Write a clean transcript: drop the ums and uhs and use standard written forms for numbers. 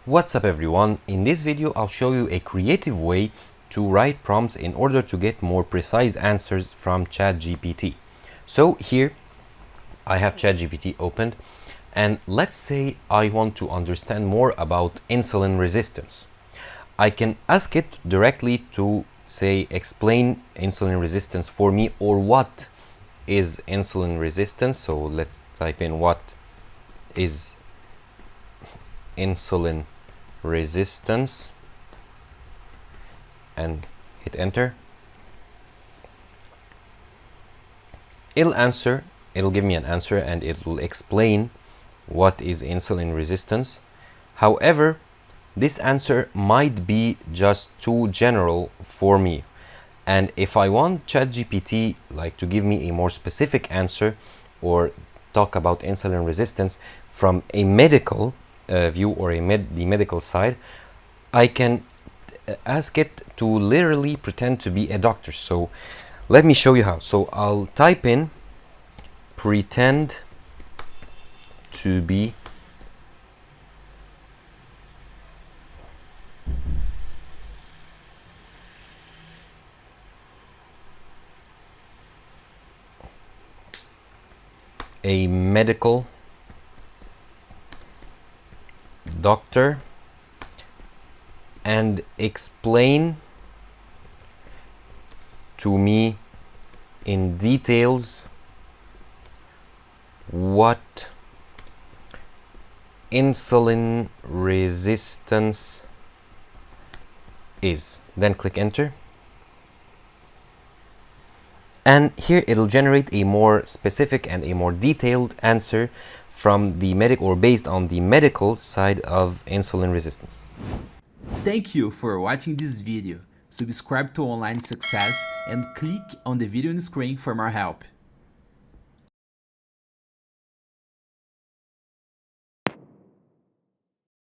What's up everyone? In this video I'll show you a creative way to write prompts in order to get more precise answers from Chat-GPT. So here I have Chat-GPT opened, and let's say I want to understand more about insulin resistance. I can ask it directly to say explain insulin resistance for me, or what is insulin resistance. So let's type in what is insulin resistance and hit enter. It'll give me an answer and it will explain what is insulin resistance. However, this answer might be just too general for me, and if I want ChatGPT to give me a more specific answer or talk about insulin resistance from a medical view or the medical side, I can ask it to literally pretend to be a doctor. So let me show you how. So I'll type in pretend to be a medical doctor and explain to me in details what insulin resistance is. Then click enter. And here it'll generate a more specific and a more detailed answer from the based on the medical side of insulin resistance. Thank you for watching this video. Subscribe to Online Success and click on the video on the screen for more help.